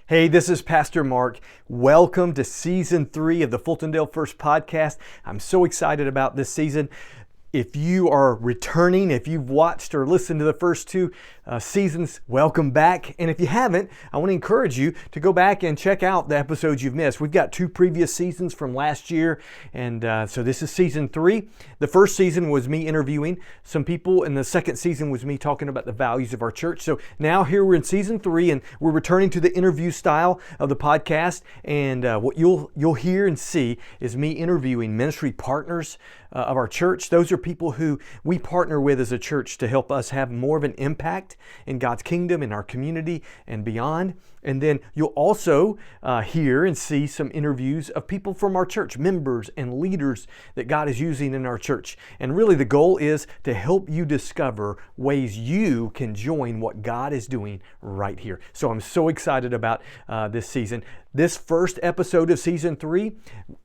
Hey, this is Pastor Mark. Welcome to Season 3 of the Fultondale First Podcast. I'm so excited about this season. If you are returning, if you've watched or listened to the first two seasons, welcome back. And if you haven't, I want to encourage you to go back and check out the episodes you've missed. We've got two previous seasons from last year, and so this is Season 3. The first season was me interviewing some people, and the second season was me talking about the values of our church. So now here we're in Season 3, and we're returning to the interview style of the podcast. And what you'll hear and see is me interviewing ministry partners of our church. Those are people who we partner with as a church to help us have more of an impact in God's kingdom, in our community, and beyond. And then you'll also hear and see some interviews of people from our church, members and leaders that God is using in our church. And really the goal is to help you discover ways you can join what God is doing right here. So I'm so excited about this season. This first episode of Season 3,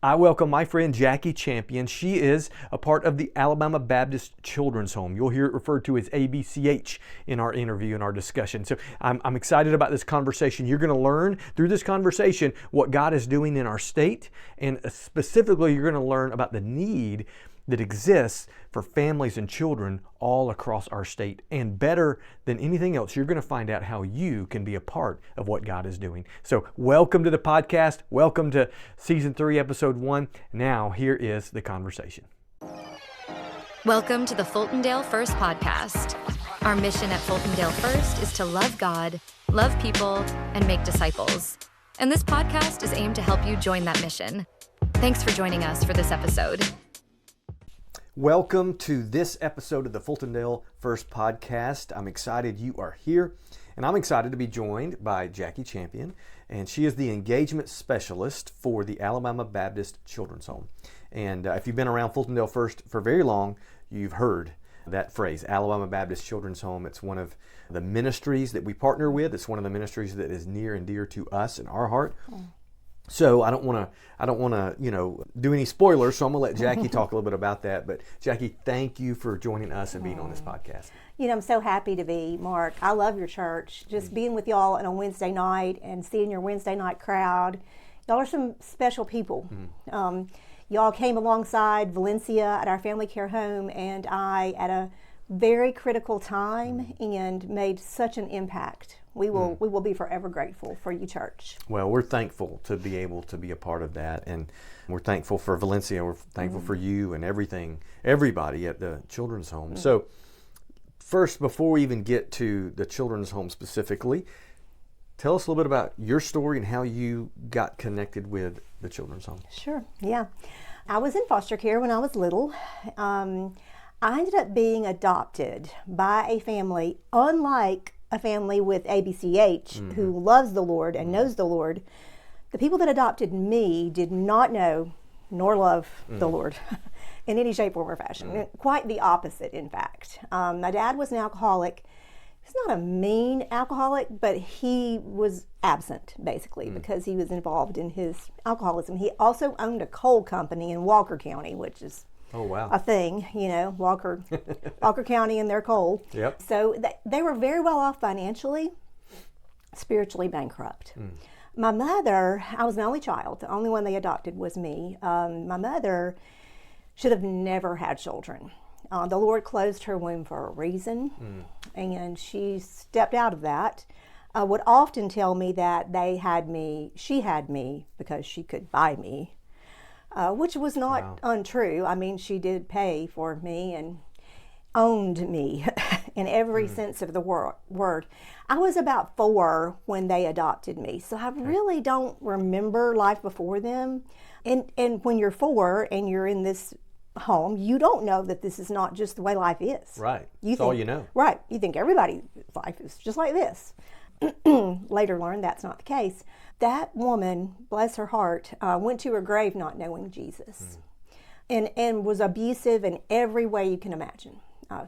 I welcome my friend Jackie Champion. She is a part of the Alabama Baptist Children's Home. You'll hear it referred to as ABCH in our interview and our discussion. So I'm excited about this conversation. You're going to learn through this conversation what God is doing in our state, and specifically you're going to learn about the need that exists for families and children all across our state. And better than anything else, you're going to find out how you can be a part of what God is doing. So welcome to the podcast. Welcome to Season 3, Episode 1. Now, here is the conversation. Welcome to the Fultondale First Podcast. Our mission at Fultondale First is to love God, love people, and make disciples. And this podcast is aimed to help you join that mission. Thanks for joining us for this episode. Welcome to this episode of the Fultondale First Podcast. I'm excited you are here, and I'm excited to be joined by Jackie Champion, and she is the engagement specialist for the Alabama Baptist Children's Home. And if you've been around Fultondale First for very long, you've heard that phrase, Alabama Baptist Children's Home. It's one of the ministries that we partner with. It's one of the ministries that is near and dear to us in our heart. So I don't want to, do any spoilers. So I'm gonna let Jackie talk a little bit about that. But Jackie, thank you for joining us and being on this podcast. I'm so happy to be, Mark. I love your church. Just being with y'all on a Wednesday night and seeing your Wednesday night crowd. Y'all are some special people. Y'all came alongside Valencia at our family care home and I at a very critical time and made such an impact. We will be forever grateful for you, church. Well, we're thankful to be able to be a part of that, and we're thankful for Valencia. We're thankful for you and everybody at the children's home. So first, before we even get to the children's home specifically, tell us a little bit about your story and how you got connected with the children's home. Sure, yeah. I was in foster care when I was little. I ended up being adopted by a family, unlike a family with ABCH who loves the Lord and knows the Lord. The people that adopted me did not know nor love the Lord in any shape, form, or fashion. Quite the opposite, in fact. My dad was an alcoholic. He's not a mean alcoholic, but he was absent, basically, because he was involved in his alcoholism. He also owned a coal company in Walker County, which is a thing, Walker County and their coal. Yep. So they were very well off financially, spiritually bankrupt. My mother, I was an only child. The only one they adopted was me. My mother should have never had children. The Lord closed her womb for a reason, and she stepped out of that. Would often tell me that she had me because she could buy me. Which was not untrue. I mean, she did pay for me and owned me in every sense of the word. I was about 4 when they adopted me, so I really don't remember life before them. And when you're 4 and you're in this home, you don't know that this is not just the way life is. Right. That's all you know. Right. You think everybody's life is just like this. Later learned that's not the case. That woman, bless her heart, went to her grave not knowing Jesus and was abusive in every way you can imagine,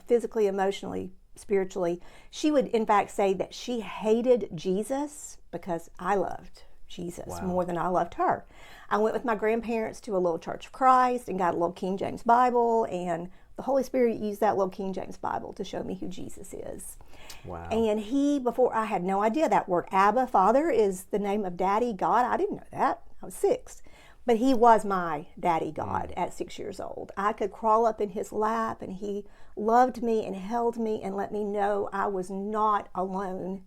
physically, emotionally, spiritually. She would, in fact, say that she hated Jesus because I loved Jesus more than I loved her. I went with my grandparents to a little Church of Christ and got a little King James Bible, and the the Holy Spirit used that little King James Bible to show me who Jesus is. Wow. And before, I had no idea that word Abba, Father, is the name of Daddy, God. I didn't know that. I was 6. But he was my daddy God at 6 years old. I could crawl up in his lap, and he loved me and held me and let me know I was not alone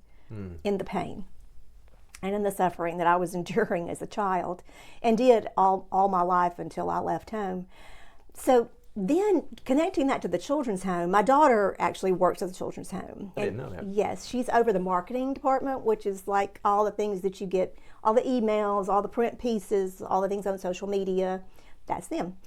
in the pain and in the suffering that I was enduring as a child, and did all my life until I left home. So then connecting that to the children's home, my daughter actually works at the children's home. I didn't know that. Yes, she's over the marketing department, which is like all the things that you get, all the emails, all the print pieces, all the things on social media. That's them.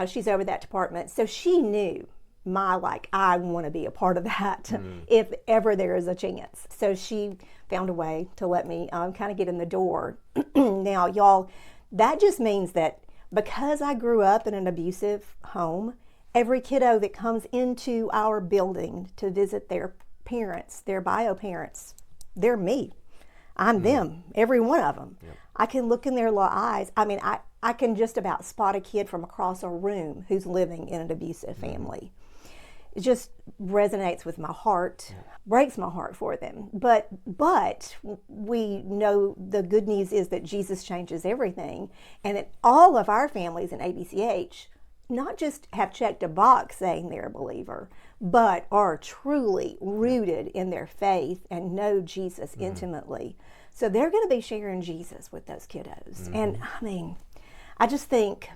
She's over that department. So she knew I want to be a part of that if ever there is a chance. So she found a way to let me kind of get in the door. Now, y'all, that just means that because I grew up in an abusive home, every kiddo that comes into our building to visit their parents, their bio parents, they're me. I'm them, every one of them. Yep. I can look in their eyes. I mean, I can just about spot a kid from across a room who's living in an abusive family. It just resonates with my heart, breaks my heart for them. But we know the good news is that Jesus changes everything, and that all of our families in ABCH not just have checked a box saying they're a believer, but are truly rooted in their faith and know Jesus intimately. So they're going to be sharing Jesus with those kiddos. And I mean, I just think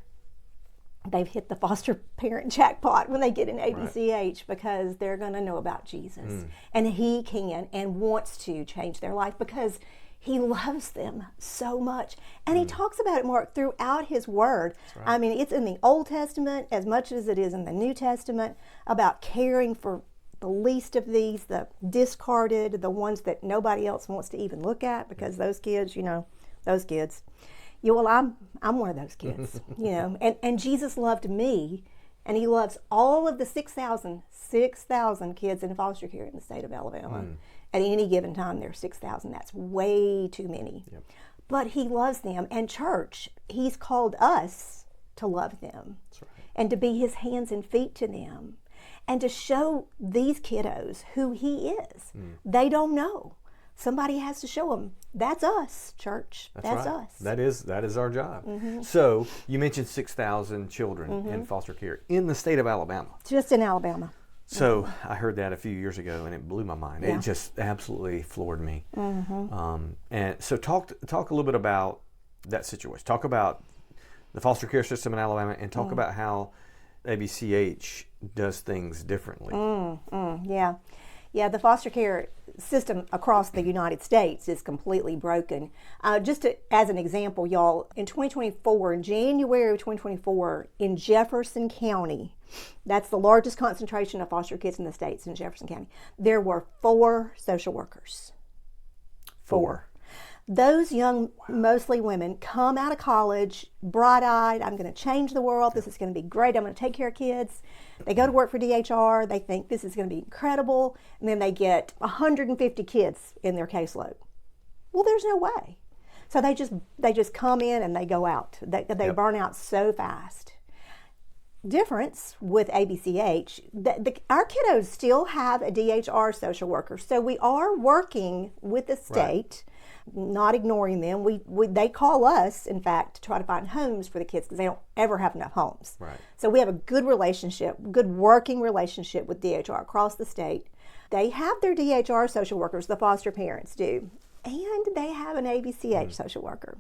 they've hit the foster parent jackpot when they get in ABCH, because they're going to know about Jesus. And he can and wants to change their life because he loves them so much. And he talks about it, Mark, throughout his word. Right. I mean, it's in the Old Testament as much as it is in the New Testament about caring for the least of these, the discarded, the ones that nobody else wants to even look at, because those kids, those kids. Yeah, well, I'm one of those kids, and Jesus loved me, and he loves all of the 6,000 kids in foster care in the state of Alabama. At any given time, there's 6,000. That's way too many. Yep. But he loves them, and church, he's called us to love them. That's right. And to be his hands and feet to them, and to show these kiddos who he is. They don't know. Somebody has to show them. That's us, church. That's right. Us. That is our job. So you mentioned 6,000 children in foster care in the state of Alabama. Just in Alabama. So I heard that a few years ago, and it blew my mind. Yeah. It just absolutely floored me. And so talk a little bit about that situation. Talk about the foster care system in Alabama, and talk about how ABCH does things differently. Yeah, the foster care system across the United States is completely broken. As an example, y'all, in 2024, in January of 2024, in Jefferson County, that's the largest concentration of foster kids in the states, in Jefferson County, there were 4 social workers. 4. Those young, mostly women, come out of college, bright-eyed, I'm going to change the world, this is going to be great, I'm going to take care of kids. They go to work for DHR, they think this is going to be incredible, and then they get 150 kids in their caseload. Well, there's no way. So they just come in and they go out. They burn out so fast. Difference with ABCH, our kiddos still have a DHR social worker, so we are working with the state. Right. Not ignoring them. They call us, in fact, to try to find homes for the kids because they don't ever have enough homes. Right. So we have a good relationship, good working relationship with DHR across the state. They have their DHR social workers, the foster parents do, and they have an ABCH social worker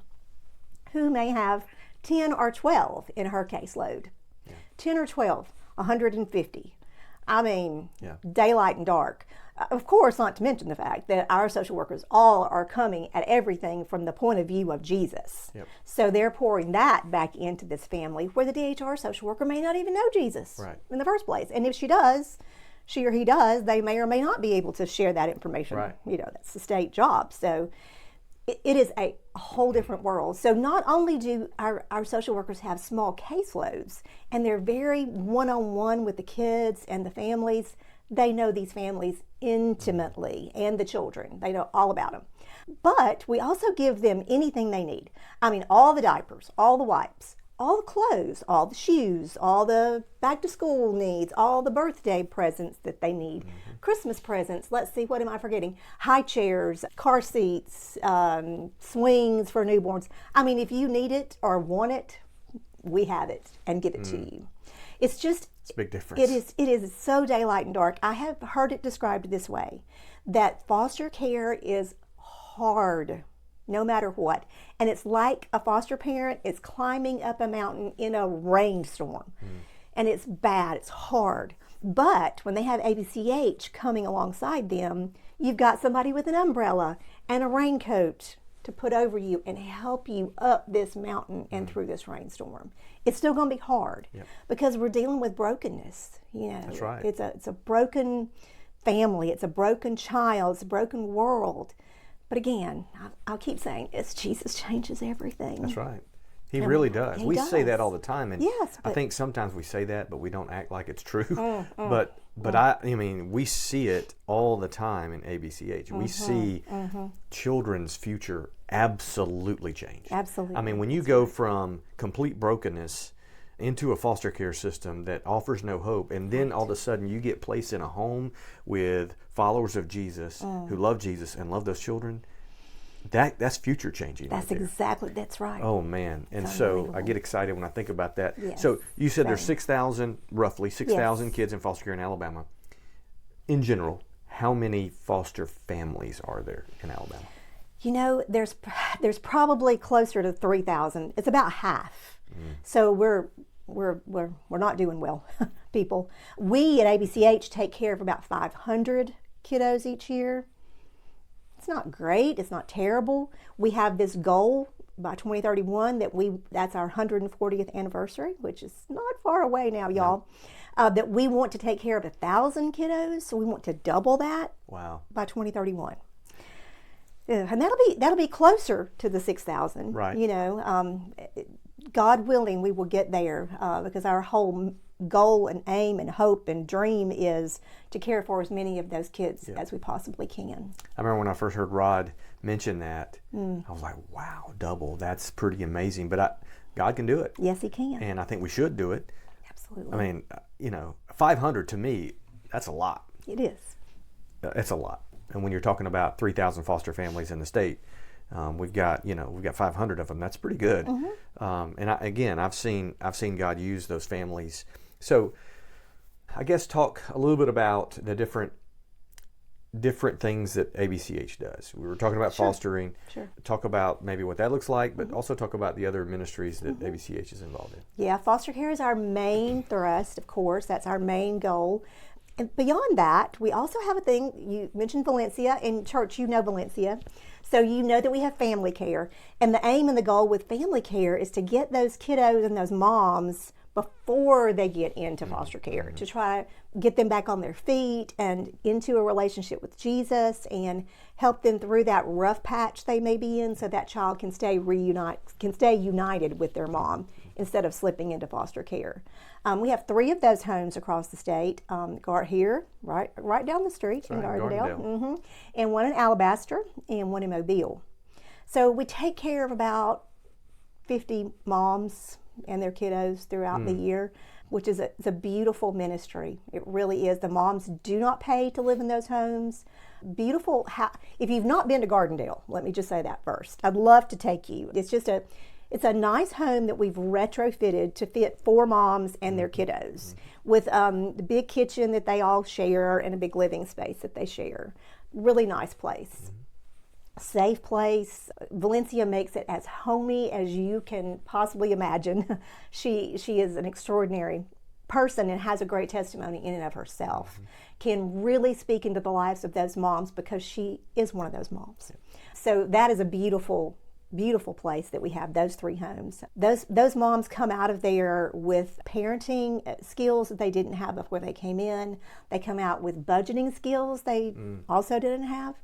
who may have 10 or 12 in her caseload. 10 or 12, 150. I mean, daylight and dark. Of course, not to mention the fact that our social workers all are coming at everything from the point of view of Jesus. Yep. So they're pouring that back into this family where the DHR social worker may not even know Jesus in the first place. And if she or he does, they may or may not be able to share that information. Right. That's the state job. So it is a whole different world. So not only do our social workers have small caseloads, and they're very one-on-one with the kids and the families, they know these families intimately, and the children. They know all about them. But we also give them anything they need. I mean, all the diapers, all the wipes, all the clothes, all the shoes, all the back to school needs, all the birthday presents that they need, Christmas presents. Let's see, what am I forgetting? High chairs, car seats, swings for newborns. I mean, if you need it or want it, we have it and give it to you. It's just, It's a big difference. it is so daylight and dark. I have heard it described this way, that foster care is hard no matter what. And it's like a foster parent is climbing up a mountain in a rainstorm. And it's bad, it's hard. But when they have ABCH coming alongside them, you've got somebody with an umbrella and a raincoat to put over you and help you up this mountain and through this rainstorm. It's still going to be hard because we're dealing with brokenness. You know, That's right. It's a broken family, it's a broken child, it's a broken world. But again, I'll keep saying, it's Jesus changes everything. That's right. He really does. He We say does. that all the time, and Yes, I but- think sometimes we say that, but we don't act like it's true. But I mean, we see it all the time in ABCH. We see children's future absolutely change. Absolutely. I mean, when you go from complete brokenness into a foster care system that offers no hope, and then all of a sudden you get placed in a home with followers of Jesus who love Jesus and love those children, that's future changing. That's right there. exactly, that's right. Oh man! And It's so I unbelievable. get excited when I think about that. Yes, So you said there's same. 6,000, roughly 6,000 Yes. kids in foster care in Alabama. In general, how many foster families are there in Alabama? You know, there's probably closer to 3,000. It's about half. So we're not doing well, people. We at ABCH take care of about 500 kiddos each year. It's not great. It's not terrible. We have this goal by 2031 that's our 140th anniversary, which is not far away now, y'all. That we want to take care of 1,000 kiddos. So we want to double that Wow. by 2031. And that'll be closer to the 6,000. Right. You know, God willing, we will get there because our whole goal and aim and hope and dream is to care for as many of those kids as we possibly can. I remember when I first heard Rod mention that, I was like, wow, double. That's pretty amazing. But God can do it. Yes, He can. And I think we should do it. Absolutely. I mean, 500 to me, that's a lot. It is. It's a lot. And when you're talking about 3,000 foster families in the state, we've got 500 of them. That's pretty good. And I've seen God use those families. So, I guess talk a little bit about the different things that ABCH does. We were talking about fostering. Sure. Talk about maybe what that looks like, but also talk about the other ministries that ABCH is involved in. Yeah, foster care is our main thrust, of course. That's our main goal. And beyond that, we also have a thing, you mentioned Valencia. In church, you know Valencia. So you know that we have family care. And the aim and the goal with family care is to get those kiddos and those moms before they get into foster care, to try to get them back on their feet and into a relationship with Jesus and help them through that rough patch they may be in so that child can stay united with their mom instead of slipping into foster care. We have 3 of those homes across the state. Here, right down the street in right, Gardendale, and one in Alabaster and one in Mobile. So we take care of about 50 moms and their kiddos throughout the year, which is it's a beautiful ministry. It really is. The moms do not pay to live in those homes. Beautiful. If you've not been to Gardendale, let me just say that first. I'd love to take you. It's a nice home that we've retrofitted to fit 4 moms and their kiddos, with the big kitchen that they all share and a big living space that they share. Really nice place. Safe place. Valencia makes it as homey as you can possibly imagine. She is an extraordinary person and has a great testimony in and of herself. Can really speak into the lives of those moms because she is one of those moms. So that is a beautiful place that we have, those 3 homes. Those moms come out of there with parenting skills that they didn't have before they came in. They come out with budgeting skills they also didn't have.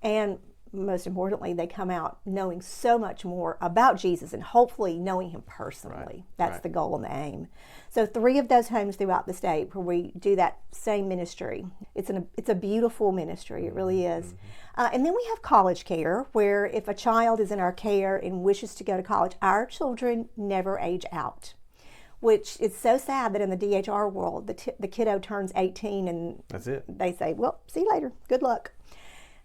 And most importantly, they come out knowing so much more about Jesus and hopefully knowing him personally. Right. That's Right. the goal and the aim. So 3 of those homes throughout the state where we do that same ministry. It's a beautiful ministry. It really is. And then we have college care, where if a child is in our care and wishes to go to college, our children never age out. Which is so sad that in the DHR world, the kiddo turns 18 and That's it. they say, well, see you later. Good luck.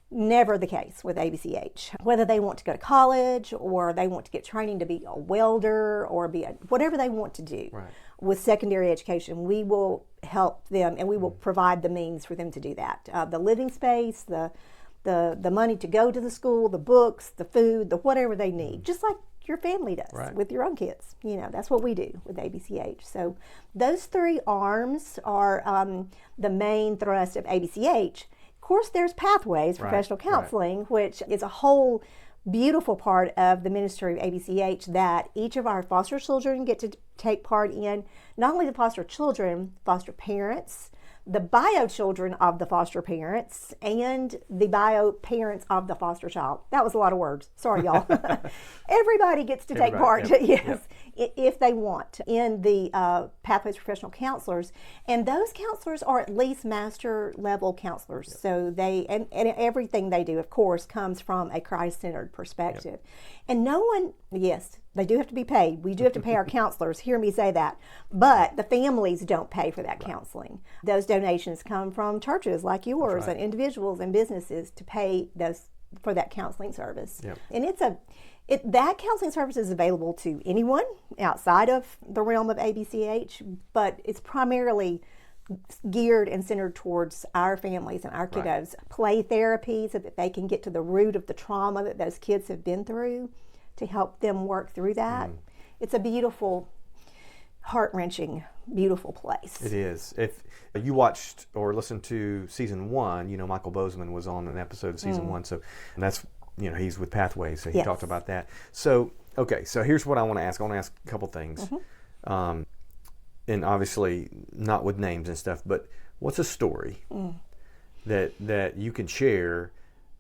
Never the case with ABCH. Whether they want to go to college or they want to get training to be a welder or whatever they want to do Right. with secondary education, we will help them and we will provide the means for them to do that. The living space, the money to go to the school, the books, the food, the whatever they need, just like your family does Right. with your own kids. That's what we do with ABCH. So those 3 arms are the main thrust of ABCH. Of course, there's Pathways, Right, professional right. counseling, which is a whole beautiful part of the ministry of ABCH that each of our foster children get to take part in. Not only the foster children, foster parents, the bio children of the foster parents, and the bio parents of the foster child. That was a lot of words. Sorry, y'all. Everybody gets to take part, Yep, yes, if they want, in the Pathways Professional Counselors. And those counselors are at least master level counselors. Yep. So and everything they do, of course, comes from a Christ-centered perspective. Yep. And no one, yes, they do have to be paid. We do have to pay our counselors. Hear me say that. But the families don't pay for that that. Those donations come from churches like yours and individuals and businesses to pay those for that counseling service. Yep. And that counseling service is available to anyone outside of the realm of ABCH, but it's primarily geared and centered towards our families and our kiddos. Right. Play therapy so that they can get to the root of the trauma that those kids have been through to help them work through that. It's a beautiful, heart-wrenching, beautiful place. It is. If you watched or listened to season 1, Michael Bozeman was on an episode of season 1, so and that's he's with Pathways, so he talked about that. So so here's what I want to ask. I want to ask a couple things, and obviously not with names and stuff, but what's a story that you can share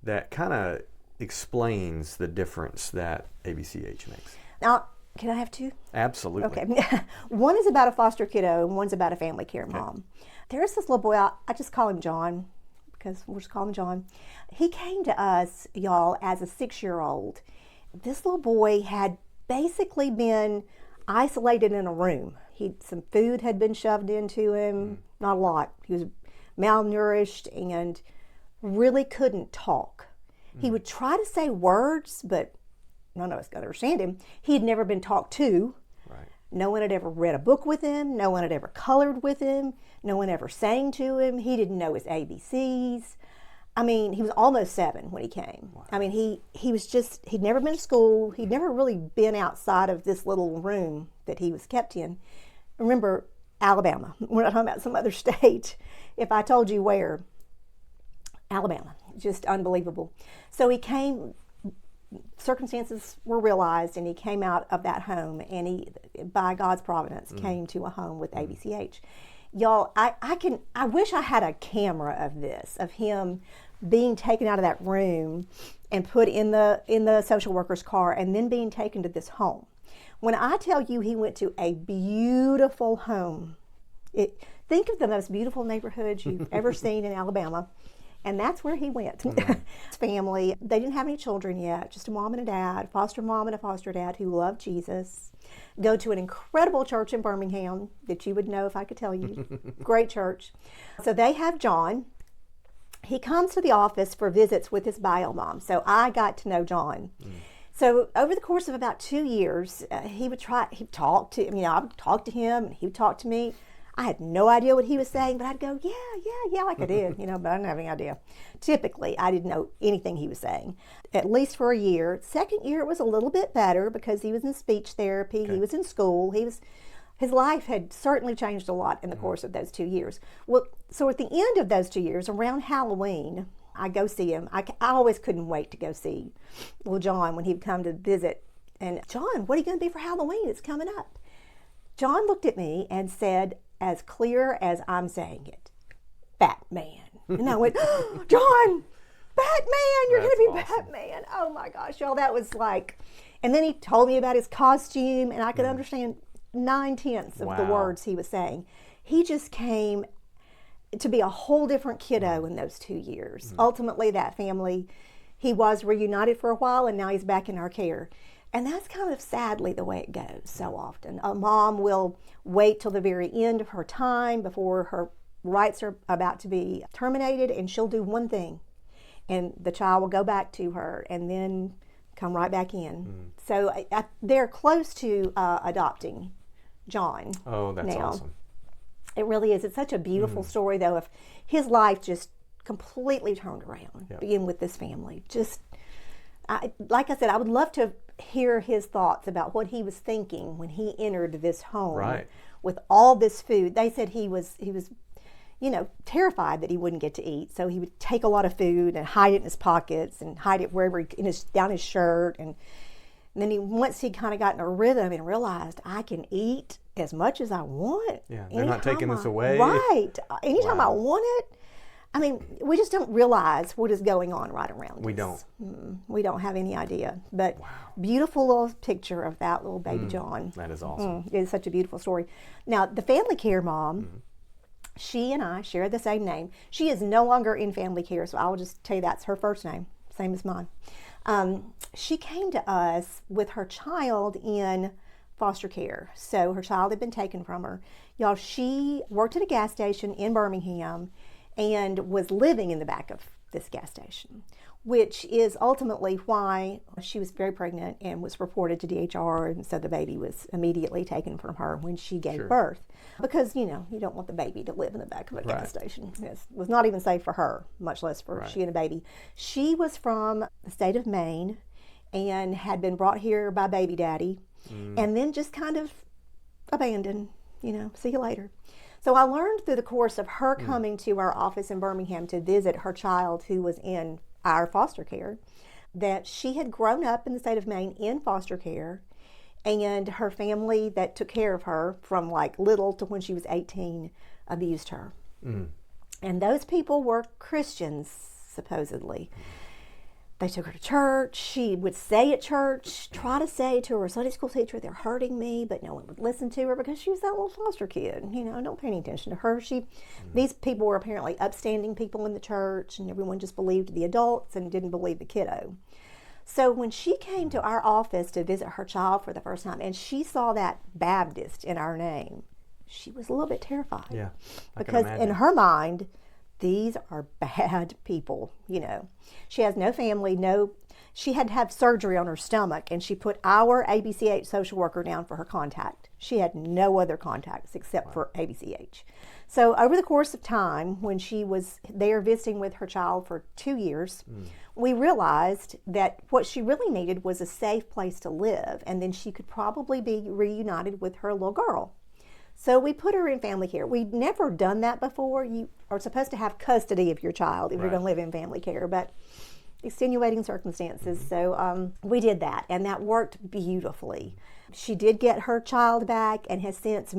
that kind of explains the difference that ABCH makes? Now, can I have 2? Absolutely. Okay. One is about a foster kiddo and one's about a family care mom. There's this little boy, I just call him John because we'll just call him John. He came to us, y'all, as a 6-year-old. This little boy had basically been isolated in a room. Some food had been shoved into him, not a lot. He was malnourished and really couldn't talk. He would try to say words, but none of us could understand him. He had never been talked to. Right. No one had ever read a book with him. No one had ever colored with him. No one ever sang to him. He didn't know his ABCs. I mean, he was almost 7 when he came. Wow. I mean, he'd never been to school. He'd never really been outside of this little room that he was kept in. Remember, Alabama. We're not talking about some other state. If I told you where, Alabama. Just unbelievable. So he came, circumstances were realized, and he came out of that home, and he, by God's providence, came to a home with ABCH. Y'all, I wish I had a camera of this, of him being taken out of that room and put in the social worker's car and then being taken to this home. When I tell you he went to a beautiful home, think of the most beautiful neighborhoods you've ever seen in Alabama. And that's where he went. His family, they didn't have any children yet, just a mom and a dad, foster mom and a foster dad who loved Jesus. Go to an incredible church in Birmingham that you would know if I could tell you. Great church. So they have John. He comes to the office for visits with his bio mom. So I got to know John. So over the course of about 2 years, I would talk to him and he would talk to me. I had no idea what he was saying, but I'd go, yeah, like I did, but I didn't have any idea. Typically, I didn't know anything he was saying, at least for a year. Second year, it was a little bit better because he was in speech therapy, He was in school, his life had certainly changed a lot in the course of those 2 years. Well, so at the end of those 2 years, around Halloween, I go see him. I always couldn't wait to go see little John when he'd come to visit. And, John, what are you going to be for Halloween? It's coming up. John looked at me and said, as clear as I'm saying it, Batman. And I went, oh, John, Batman, you're going to be awesome. Batman. Oh my gosh, y'all, that was like, and then he told me about his costume, and I could understand 9/10 of the Wow. words he was saying. He just came to be a whole different kiddo in those 2 years. Ultimately, that family, he was reunited for a while, and now he's back in our care. And that's kind of sadly the way it goes so often. A mom will wait till the very end of her time before her rights are about to be terminated, and she'll do one thing, and the child will go back to her and then come right back in. So they're close to adopting John. Oh, that's now. awesome. It really is. It's such a beautiful story, though, of his life just completely turned around, being with this family. Just, like I said, I would love to hear his thoughts about what he was thinking when he entered this home Right. with all this food. They said he was, terrified that he wouldn't get to eat, so he would take a lot of food and hide it in his pockets and hide it wherever down his shirt, and then once he kind of got in a rhythm and realized, I can eat as much as I want. Yeah, they're not taking this away. Right. Anytime I Wow. want it. I mean, we just don't realize what is going on right around We us. don't. We don't have any idea. But beautiful little picture of that little baby John. That is awesome. It is such a beautiful story. Now, the family care mom, she and I share the same name. She is no longer in family care, so I will just tell you that's her first name, same as mine. She came to us with her child in foster care. So her child had been taken from her. Y'all, she worked at a gas station in Birmingham and was living in the back of this gas station, which is ultimately why she was very pregnant and was reported to DHR, and so the baby was immediately taken from her when she gave birth. Because, you don't want the baby to live in the back of a gas station. It was not even safe for her, much less for she and a baby. She was from the state of Maine and had been brought here by baby daddy and then just kind of abandoned, see you later. So I learned through the course of her coming to our office in Birmingham to visit her child who was in our foster care that she had grown up in the state of Maine in foster care, and her family that took care of her from like little to when she was 18 abused her. And those people were Christians, supposedly. They took her to church. She would say at church, try to say to her Sunday school teacher, they're hurting me, but no one would listen to her because she was that little foster kid. Don't pay any attention to her. These people were apparently upstanding people in the church, and everyone just believed the adults and didn't believe the kiddo. So when she came to our office to visit her child for the first time, and she saw that Baptist in our name, she was a little bit terrified. Yeah, I can because imagine. in her mind, these are bad people, She has no family, she had to have surgery on her stomach, and she put our ABCH social worker down for her contact. She had no other contacts except for ABCH. So over the course of time, when she was there visiting with her child for 2 years, we realized that what she really needed was a safe place to live, and then she could probably be reunited with her little girl. So we put her in family care. We'd never done that before. You are supposed to have custody of your child if you're going to live in family care, but extenuating circumstances. So we did that, and that worked beautifully. She did get her child back and has since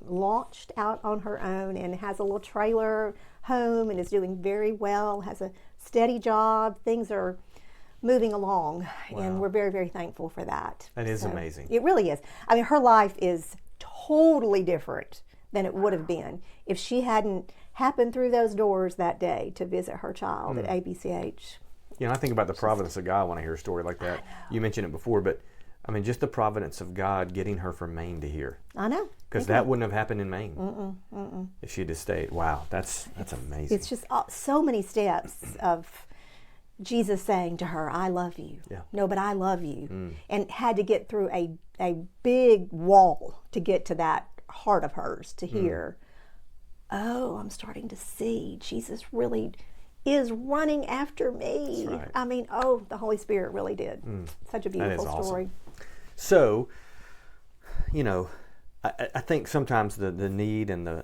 launched out on her own, and has a little trailer home and is doing very well, has a steady job. Things are moving along, and we're very, very thankful for that. That is amazing. It really is. I mean, her life is totally different than it would have been if she hadn't happened through those doors that day to visit her child at ABCH. I think about the providence of God when I hear a story like that. You mentioned it before, but I mean, just the providence of God getting her from Maine to here. I know. Because that wouldn't have happened in Maine if she had just stayed. Wow, that's amazing. It's just so many steps of Jesus saying to her, I love you. Yeah. No, but I love you. And had to get through a big wall to get to that heart of hers to hear, oh, I'm starting to see Jesus really is running after me. That's right. I mean, the Holy Spirit really did. Such a beautiful awesome. story. So, I think sometimes the need and the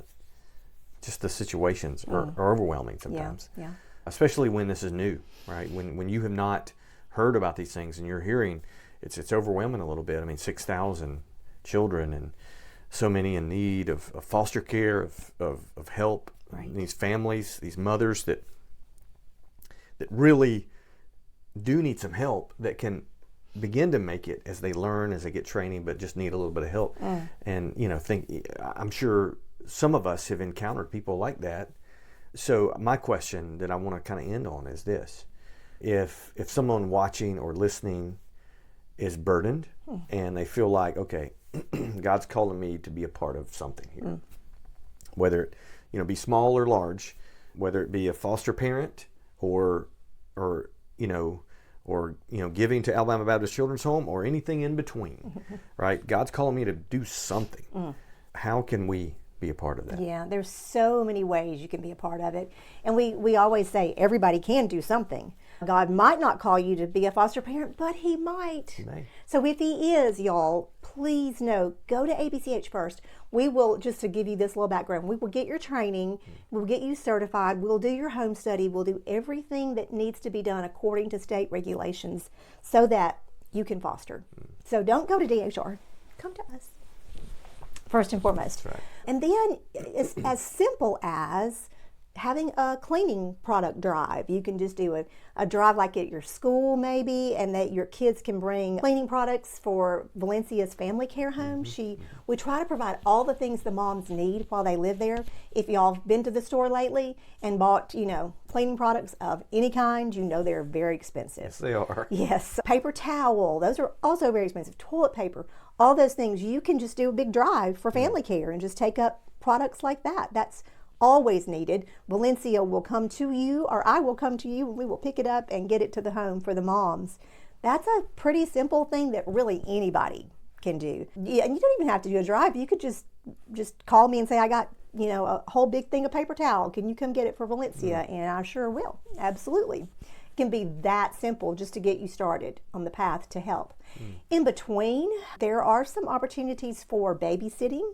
situations are overwhelming sometimes. Yeah. Especially when this is new, right? When you have not heard about these things and you're hearing, it's overwhelming a little bit. I mean, 6,000 children and so many in need of foster care, of help. Right. These families, these mothers that that really do need some help that can begin to make it as they learn, as they get training, but just need a little bit of help. And, I'm sure some of us have encountered people like that. So my question that I want to kind of end on is this. If someone watching or listening is burdened and they feel like, okay, God's calling me to be a part of something here, whether it be small or large, whether it be a foster parent or giving to Alabama Baptist Children's Home or anything in between, right? God's calling me to do something. How can we be a part of that? Yeah, there's so many ways you can be a part of it. And we always say everybody can do something. God might not call you to be a foster parent, but he might. He may. So if he is, y'all, please know, go to ABCH first. We will, just to give you this little background, we will get your training, we'll get you certified, we'll do your home study, we'll do everything that needs to be done according to state regulations so that you can foster. So don't go to DHR, come to us, first and foremost. That's right. And then it's as simple as having a cleaning product drive. You can just do a drive like at your school maybe, and that your kids can bring cleaning products for Valencia's family care home. We try to provide all the things the moms need while they live there. If y'all have been to the store lately and bought, cleaning products of any kind, they're very expensive. Yes, they are. Yes. Paper towel, those are also very expensive. Toilet paper, all those things. You can just do a big drive for family care and just take up products like that. That's always needed. Valencia will come to you, or I will come to you, and we will pick it up and get it to the home for the moms. That's a pretty simple thing that really anybody can do. Yeah, and you don't even have to do a drive. You could just call me and say, I got a whole big thing of paper towel. Can you come get it for Valencia? And I sure will. Absolutely. It can be that simple just to get you started on the path to help. In between, there are some opportunities for babysitting.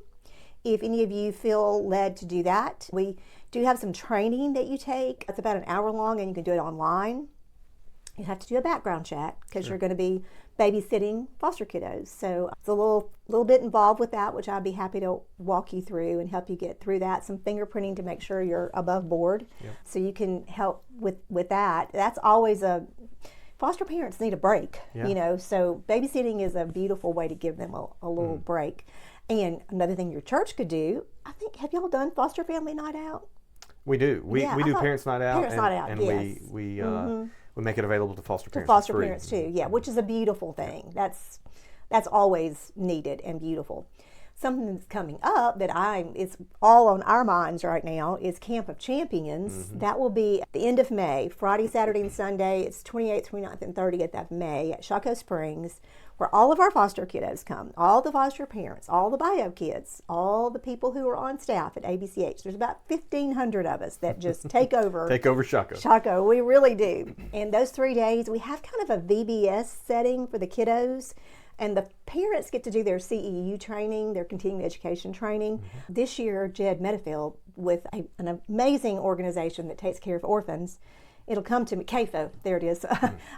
If any of you feel led to do that, we do have some training that you take. It's about an hour long, and you can do it online. You have to do a background check because you're going to be babysitting foster kiddos. So it's a little bit involved with that, which I'd be happy to walk you through and help you get through that. Some fingerprinting to make sure you're above board, so you can help with that. That's always foster parents need a break, so babysitting is a beautiful way to give them a little break. And another thing your church could do, I think, have y'all done foster family night out? We do. We do parents night out. Parents night out, and yes. we make it available to foster parents. To foster parents too, which is a beautiful thing. That's always needed and beautiful. Something that's coming up that it's all on our minds right now is Camp of Champions. That will be at the end of May, Friday, Saturday, and Sunday. It's 28th, 29th, and 30th of May at Chaco Springs, where all of our foster kiddos come, all the foster parents, all the bio kids, all the people who are on staff at ABCH. There's about 1,500 of us that just take over. Take over Chaco. Chaco, we really do. And those 3 days, we have kind of a VBS setting for the kiddos. And the parents get to do their CEU training, their continuing education training. This year, Jed Metafield, with an amazing organization that takes care of orphans, it'll come to me, CAFO, there it is.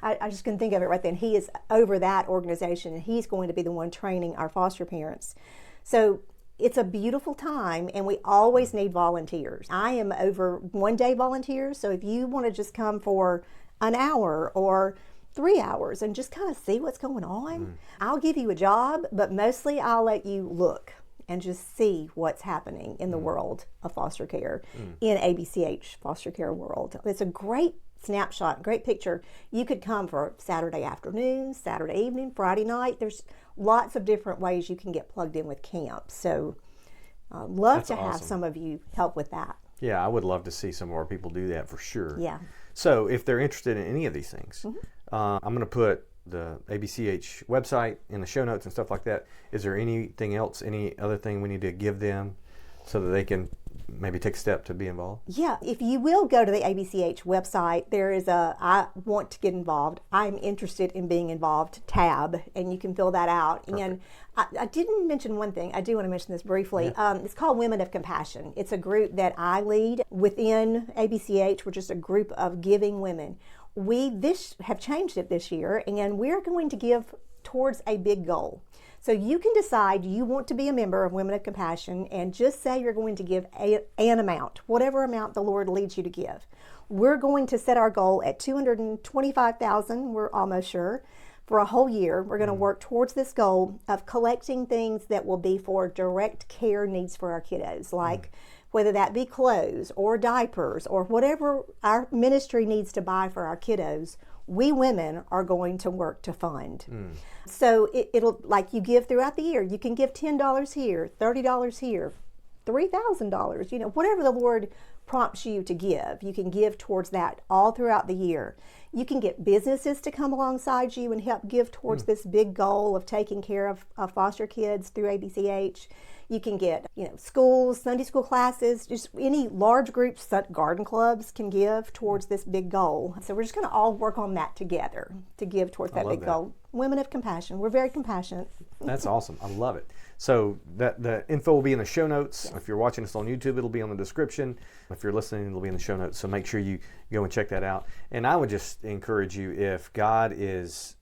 I just couldn't think of it right then. He is over that organization, and he's going to be the one training our foster parents. So it's a beautiful time, and we always need volunteers. I am over 1 day volunteers, so if you want to just come for an hour or 3 hours and just kind of see what's going on, I'll give you a job, but mostly I'll let you look and just see what's happening in the world of foster care, in ABCH foster care world. It's a great snapshot, great picture. You could come for Saturday afternoon, Saturday evening, Friday night. There's lots of different ways you can get plugged in with camp. So love to have some of you help with that. Yeah, I would love to see some of our people do that for sure. Yeah. So if they're interested in any of these things, I'm going to put the ABCH website in the show notes and stuff like that. Is there anything else, any other thing we need to give them so that they can maybe take a step to be involved? Yeah, if you will go to the ABCH website, there is a I want to get involved, I'm interested in being involved tab, and you can fill that out. Perfect. And I didn't mention one thing. I do want to mention this briefly. Yeah. It's called Women of Compassion. It's a group that I lead within ABCH. We're just a group of giving women. We have changed it this year, and we're going to give towards a big goal. So you can decide you want to be a member of Women of Compassion and just say you're going to give an amount, whatever amount the Lord leads you to give. We're going to set our goal at 225,000, we're almost sure, for a whole year. We're going to work towards this goal of collecting things that will be for direct care needs for our kiddos, like whether that be clothes or diapers or whatever our ministry needs to buy for our kiddos, we women are going to work to fund. So it'll, like you give throughout the year, you can give $10 here, $30 here, $3,000, you know, whatever the Lord prompts you to give, you can give towards that all throughout the year. You can get businesses to come alongside you and help give towards this big goal of taking care of foster kids through ABCH. You can get, you know, schools, Sunday school classes, just any large groups, garden clubs can give towards this big goal. So we're just going to all work on that together to give towards that big goal. Women of compassion. We're very compassionate. That's awesome. I love it. So the info will be in the show notes. Yes. If you're watching us on YouTube, it'll be on the description. If you're listening, it'll be in the show notes. So make sure you go and check that out. And I would just encourage you, if God is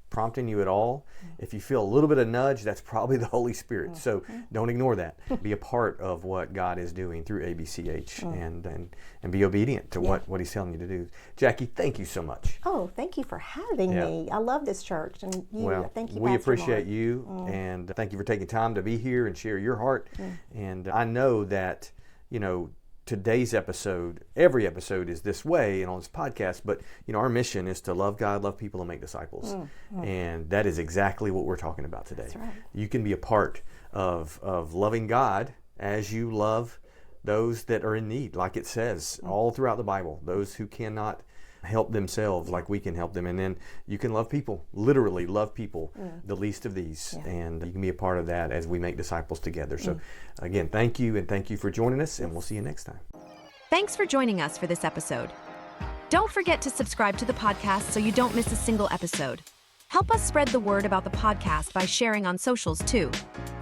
prompting you at all, if you feel a little bit of nudge, that's probably the Holy Spirit. So don't ignore that. Be a part of what God is doing through ABCH and be obedient to what He's telling you to do. Jackie, thank you so much. Oh, thank you for having me. I love this church, and thank you. We Pastor appreciate Mark. you, and thank you for taking time to be here and share your heart. And I know that, you know, today's episode, every episode is this way and on this podcast, but you know, our mission is to love God, love people, and make disciples. And that is exactly what we're talking about today. That's right. You can be a part of loving God as you love those that are in need, like it says all throughout the Bible, those who cannot help themselves like we can help them. And then you can love people, literally love people, the least of these. And you can be a part of that as we make disciples together. So again, thank you, and thank you for joining us, and we'll see you next time. Thanks for joining us for this episode. Don't forget to subscribe to the podcast so you don't miss a single episode. Help us spread the word about the podcast by sharing on socials too.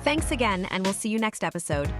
Thanks again, and we'll see you next episode.